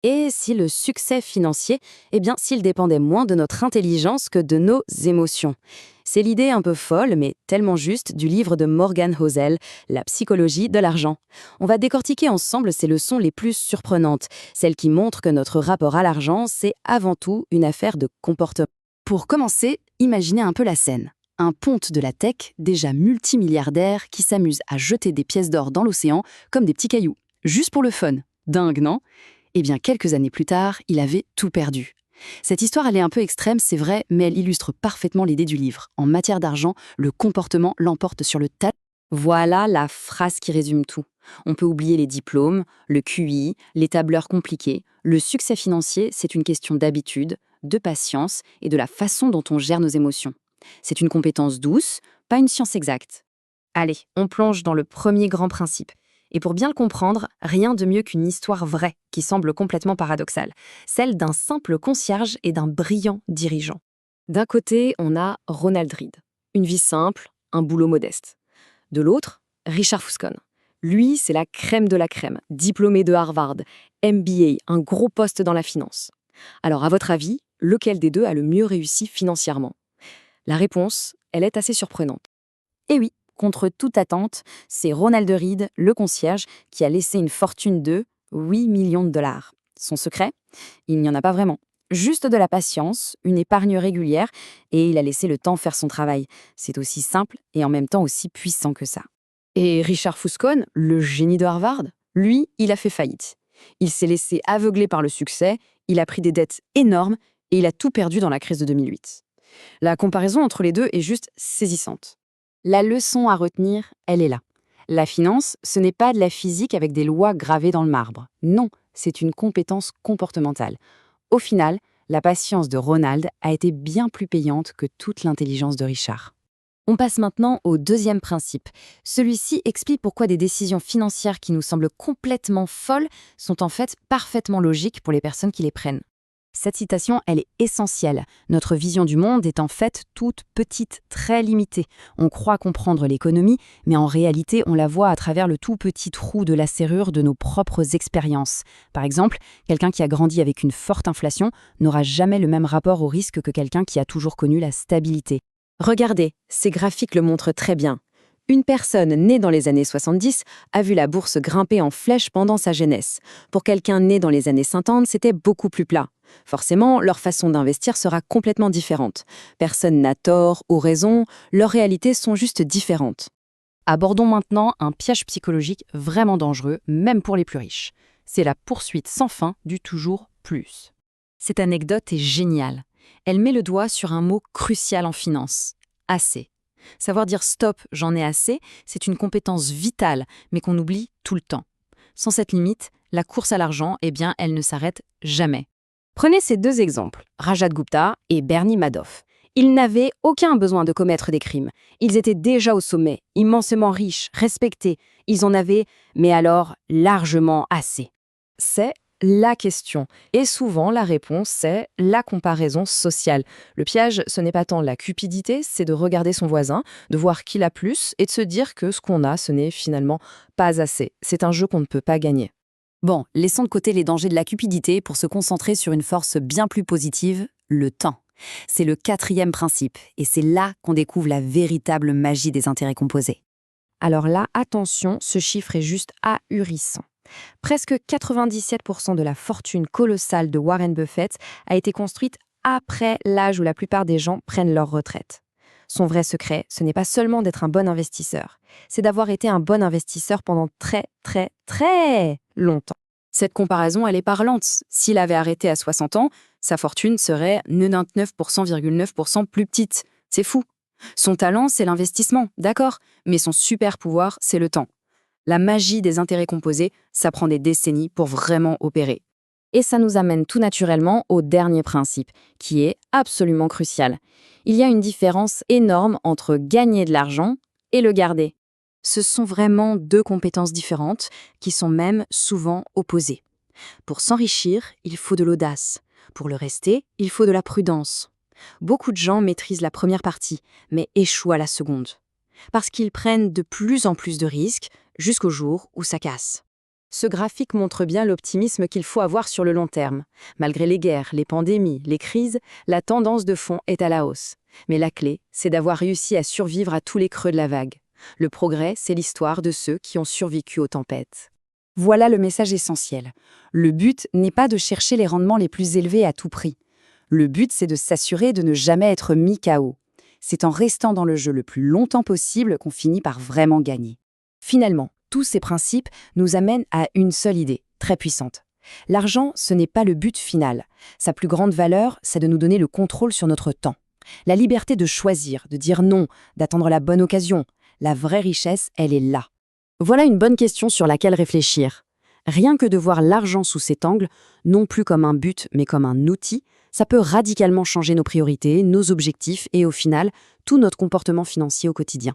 Et si le succès financier, s'il dépendait moins de notre intelligence que de nos émotions. C'est l'idée un peu folle, mais tellement juste, du livre de Morgan Housel, La psychologie de l'argent. On va décortiquer ensemble ces leçons les plus surprenantes, celles qui montrent que notre rapport à l'argent, c'est avant tout une affaire de comportement. Pour commencer, imaginez un peu la scène. Un ponte de la tech, déjà multimilliardaire, qui s'amuse à jeter des pièces d'or dans l'océan comme des petits cailloux. Juste pour le fun. Dingue, non ? Eh bien, quelques années plus tard, il avait tout perdu. Cette histoire, elle est un peu extrême, c'est vrai, mais elle illustre parfaitement l'idée du livre. En matière d'argent, le comportement l'emporte sur le talent. Voilà la phrase qui résume tout. On peut oublier les diplômes, le QI, les tableurs compliqués. Le succès financier, c'est une question d'habitude, de patience et de la façon dont on gère nos émotions. C'est une compétence douce, pas une science exacte. Allez, on plonge dans le premier grand principe. Et pour bien le comprendre, rien de mieux qu'une histoire vraie, qui semble complètement paradoxale, celle d'un simple concierge et d'un brillant dirigeant. D'un côté, on a Ronald Reed, une vie simple, un boulot modeste. De l'autre, Richard Fuscon. Lui, c'est la crème de la crème, diplômé de Harvard, MBA, un gros poste dans la finance. Alors, à votre avis, lequel des deux a le mieux réussi financièrement ? La réponse, elle est assez surprenante. Eh oui, contre toute attente, c'est Ronald Reed, le concierge, qui a laissé une fortune de 8 millions de dollars. Son secret ? Il n'y en a pas vraiment. Juste de la patience, une épargne régulière, et il a laissé le temps faire son travail. C'est aussi simple et en même temps aussi puissant que ça. Et Richard Fuscon, le génie de Harvard, lui, il a fait faillite. Il s'est laissé aveugler par le succès, il a pris des dettes énormes et il a tout perdu dans la crise de 2008. La comparaison entre les deux est juste saisissante. La leçon à retenir, elle est là. La finance, ce n'est pas de la physique avec des lois gravées dans le marbre. Non, c'est une compétence comportementale. Au final, la patience de Ronald a été bien plus payante que toute l'intelligence de Richard. On passe maintenant au deuxième principe. Celui-ci explique pourquoi des décisions financières qui nous semblent complètement folles sont en fait parfaitement logiques pour les personnes qui les prennent. Cette citation, elle est essentielle. Notre vision du monde est en fait toute petite, très limitée. On croit comprendre l'économie, mais en réalité, on la voit à travers le tout petit trou de la serrure de nos propres expériences. Par exemple, quelqu'un qui a grandi avec une forte inflation n'aura jamais le même rapport au risque que quelqu'un qui a toujours connu la stabilité. Regardez, ces graphiques le montrent très bien. Une personne née dans les années 70 a vu la bourse grimper en flèche pendant sa jeunesse. Pour quelqu'un né dans les années 50, c'était beaucoup plus plat. Forcément, leur façon d'investir sera complètement différente. Personne n'a tort ou raison, leurs réalités sont juste différentes. Abordons maintenant un piège psychologique vraiment dangereux, même pour les plus riches. C'est la poursuite sans fin du toujours plus. Cette anecdote est géniale. Elle met le doigt sur un mot crucial en finance, assez. Savoir dire stop, j'en ai assez, c'est une compétence vitale, mais qu'on oublie tout le temps. Sans cette limite, la course à l'argent, elle ne s'arrête jamais. Prenez ces deux exemples, Rajat Gupta et Bernie Madoff. Ils n'avaient aucun besoin de commettre des crimes. Ils étaient déjà au sommet, immensément riches, respectés. Ils en avaient, mais alors, largement assez. C'est la question. Et souvent, la réponse, c'est la comparaison sociale. Le piège, ce n'est pas tant la cupidité, c'est de regarder son voisin, de voir qu'il a plus et de se dire que ce qu'on a, ce n'est finalement pas assez. C'est un jeu qu'on ne peut pas gagner. Bon, laissons de côté les dangers de la cupidité pour se concentrer sur une force bien plus positive, le temps. C'est le quatrième principe, et c'est là qu'on découvre la véritable magie des intérêts composés. Alors là, attention, ce chiffre est juste ahurissant. Presque 97% de la fortune colossale de Warren Buffett a été construite après l'âge où la plupart des gens prennent leur retraite. Son vrai secret, ce n'est pas seulement d'être un bon investisseur, c'est d'avoir été un bon investisseur pendant très, très, très longtemps. Cette comparaison, elle est parlante. S'il avait arrêté à 60 ans, sa fortune serait 99,9% plus petite. C'est fou. Son talent, c'est l'investissement, d'accord, mais son super pouvoir, c'est le temps. La magie des intérêts composés, ça prend des décennies pour vraiment opérer. Et ça nous amène tout naturellement au dernier principe, qui est absolument crucial. Il y a une différence énorme entre gagner de l'argent et le garder. Ce sont vraiment deux compétences différentes qui sont même souvent opposées. Pour s'enrichir, il faut de l'audace. Pour le rester, il faut de la prudence. Beaucoup de gens maîtrisent la première partie, mais échouent à la seconde. Parce qu'ils prennent de plus en plus de risques jusqu'au jour où ça casse. Ce graphique montre bien l'optimisme qu'il faut avoir sur le long terme. Malgré les guerres, les pandémies, les crises, la tendance de fond est à la hausse. Mais la clé, c'est d'avoir réussi à survivre à tous les creux de la vague. Le progrès, c'est l'histoire de ceux qui ont survécu aux tempêtes. Voilà le message essentiel. Le but n'est pas de chercher les rendements les plus élevés à tout prix. Le but, c'est de s'assurer de ne jamais être mis KO. C'est en restant dans le jeu le plus longtemps possible qu'on finit par vraiment gagner. Finalement, tous ces principes nous amènent à une seule idée, très puissante. L'argent, ce n'est pas le but final. Sa plus grande valeur, c'est de nous donner le contrôle sur notre temps. La liberté de choisir, de dire non, d'attendre la bonne occasion. La vraie richesse, elle est là. Voilà une bonne question sur laquelle réfléchir. Rien que de voir l'argent sous cet angle, non plus comme un but mais comme un outil, ça peut radicalement changer nos priorités, nos objectifs et au final, tout notre comportement financier au quotidien.